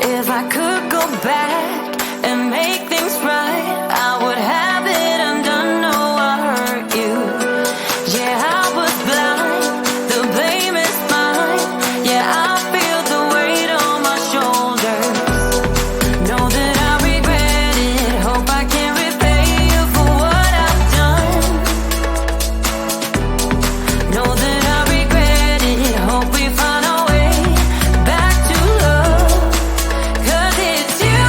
If I could go back and make things right, I would have it undone. No, I hurt you. Yeah, I was blind. The blame is mine. Yeah, I feel the weight on my shoulders. Know that I regret it. Hope I can repay you for what I've done. Know that I regret it. Hope we find our way back to love. 'Cause it's you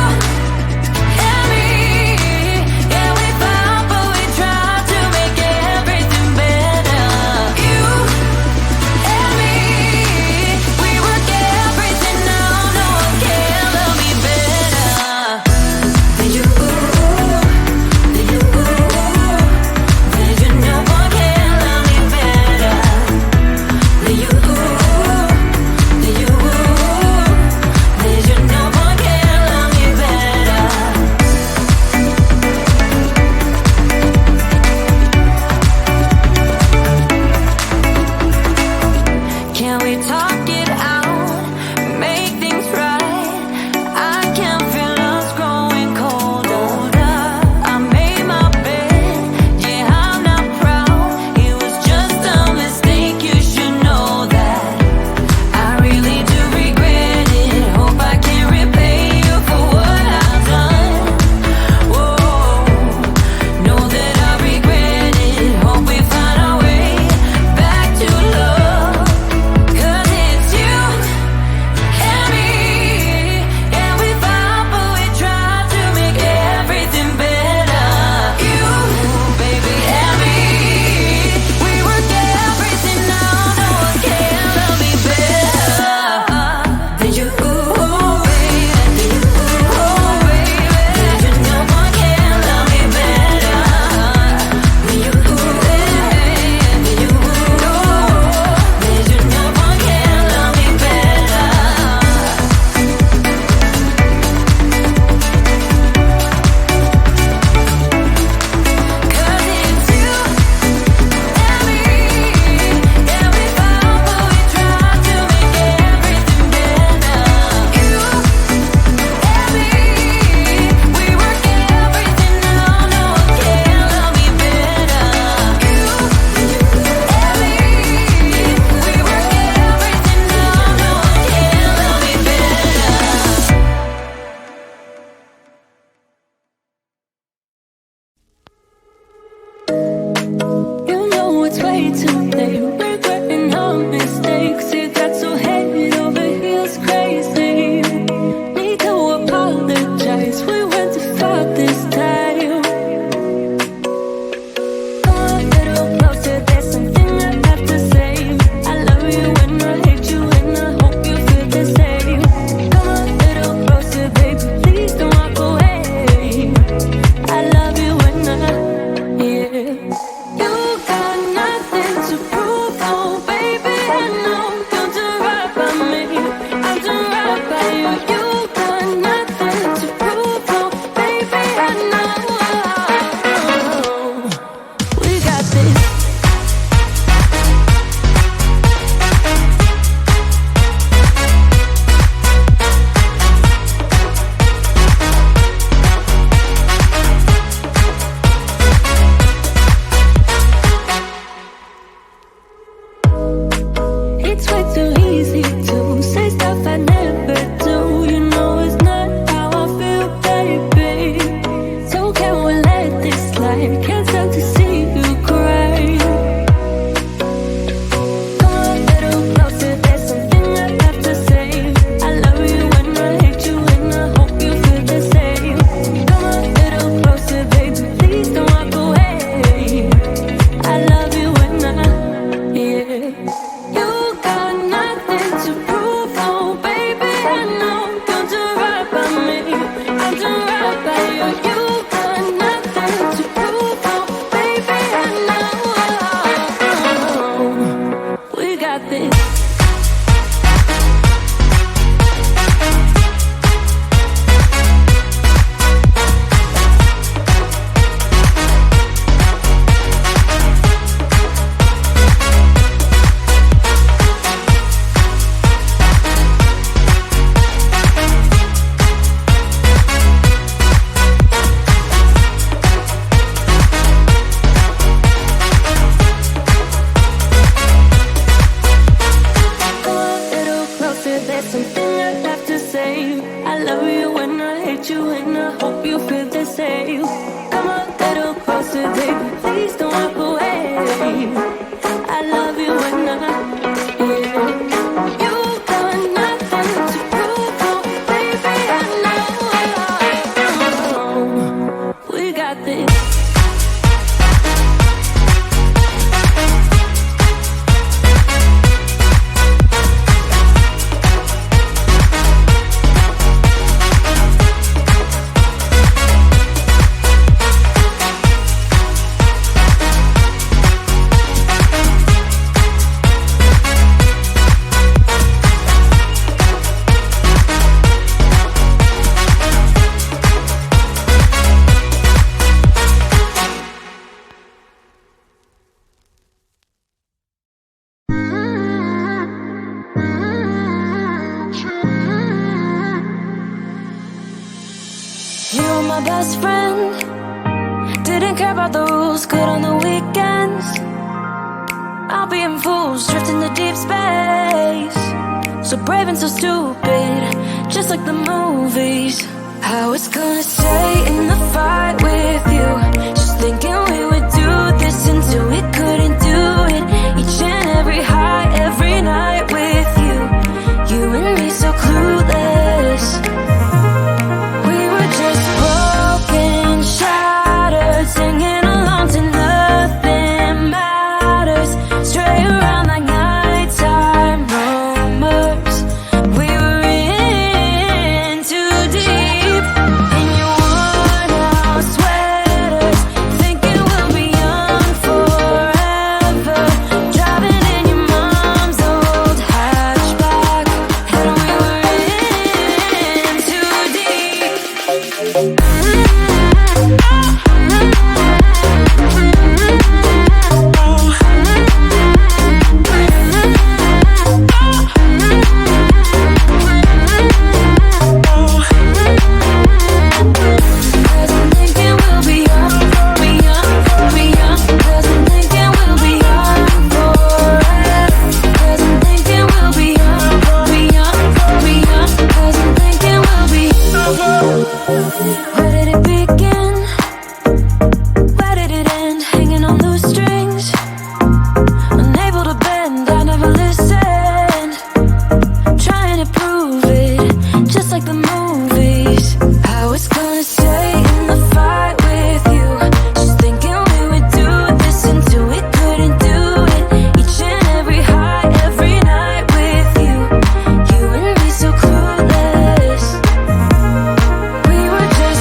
and me. I love you when I hate you, and I hope you feel the same. Come a little closer, baby, please don't walk away. I love you when I, yeah. You got nothing to prove, oh, baby, I know. We got this. You're my best friend. Didn't care about the rules, good on the weekends. I'll be in fools, drifting to deep space. So brave and so stupid, just like the movies. How it's gonna stay in the fight with you. Just thinking we would do this until we couldn't do it. Each and every high, every night with you. You and me so clueless. Singing along to nothing matters. Stray around like nighttime rumors. We were in too deep. In your worn out sweaters, thinking we'll be young forever. Driving in your mom's old hatchback, and we were in too deep. Where did it begin? Where did it end? Hanging on loose strings, unable to bend, I never listened. Trying to prove it, just like the movies. How it's gonna stay in the fight with you. Just thinking we would do this until we couldn't do it. Each and every high, every night with you. You and me so clueless. We were just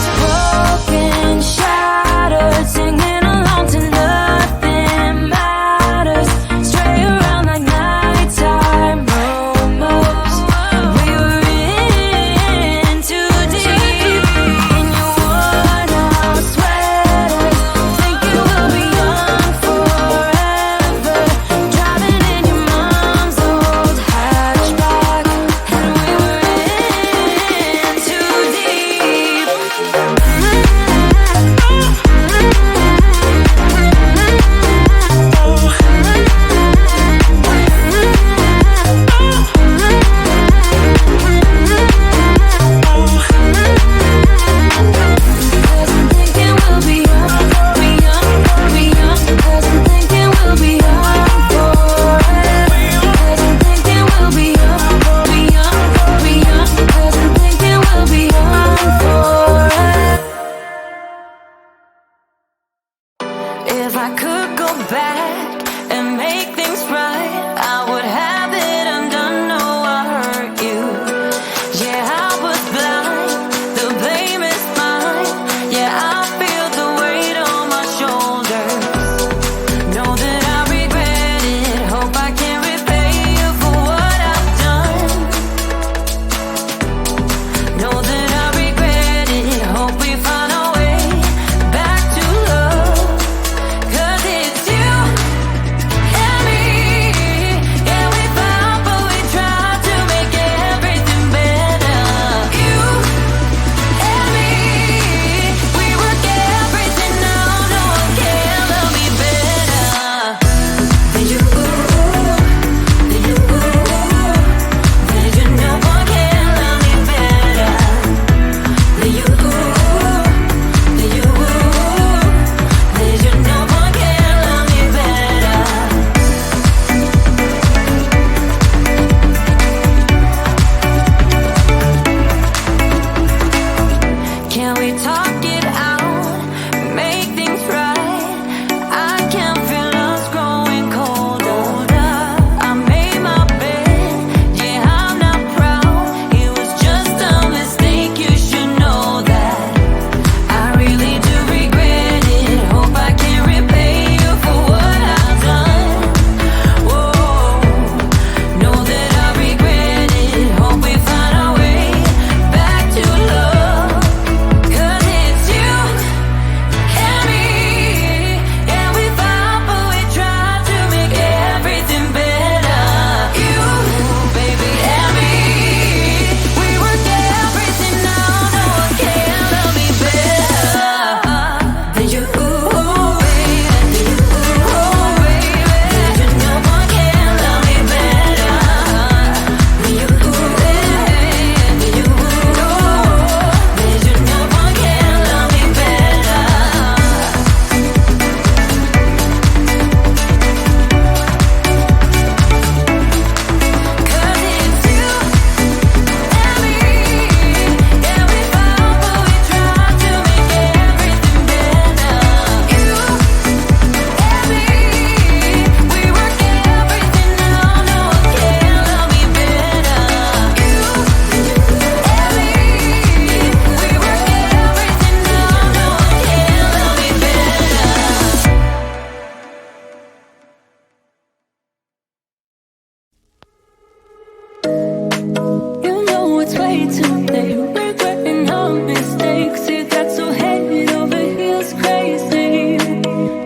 too late. Regretting our mistakes. It got so head over heels crazy.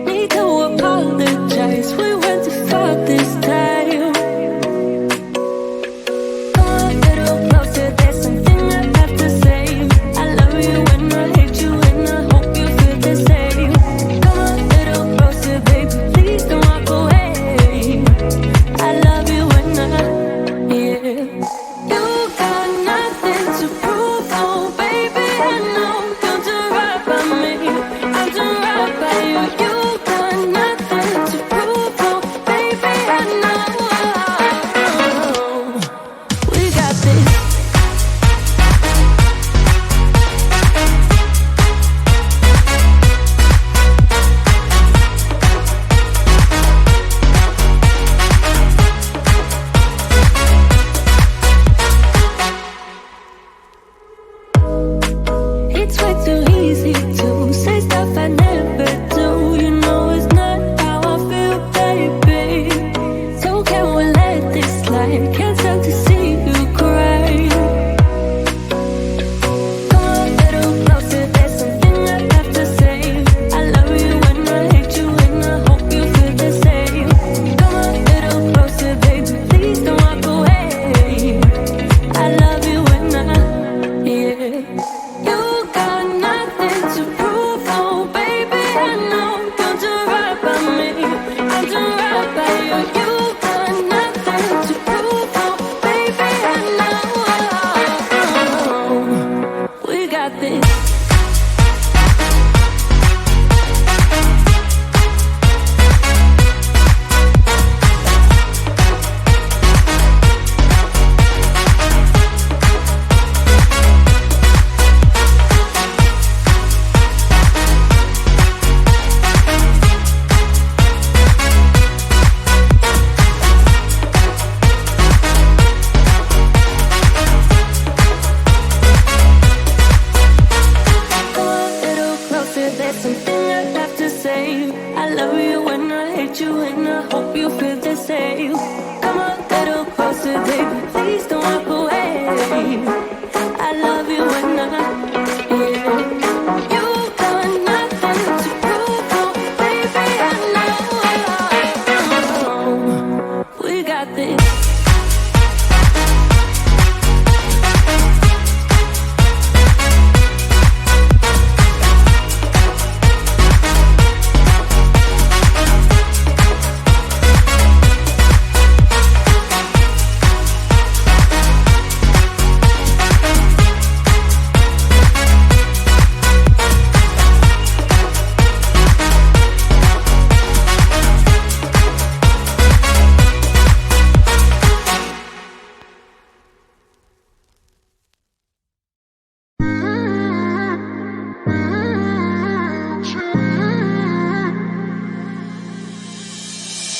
Need to apologize. We went too far this time. Come a little closer. There's something I have to say. I love you and I hate you and I hope you feel the same. Come a little closer, baby. Please don't walk away. I love you and yeah. You got nothing to prove, oh baby. I know you'll do right by me. I'll do right by you. You got nothing to prove, oh baby. I know we got this. It's way too easy to say stuff I never do. You know it's not how I feel, baby. So can we let this slide? Can't stand to see you cry. Come a little closer, there's something I have to say. I love you and I hate you and I hope you feel the same. Come a little closer, baby, please don't walk away. I love you and yeah. You got nothing to prove, oh baby. I know you'll do right by me. I'll do right by you. You got nothing to prove, oh baby. I know we got this. Come a little closer, there's something I have to say. I love you and I hate you and I hope you feel the same. Come a little closer, baby, please don't walk away. I love you and yeah. You got nothing to prove, oh baby. I know we got this.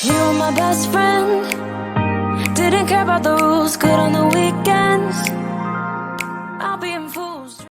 You were my best friend. Didn't care about the rules, good on the weekends.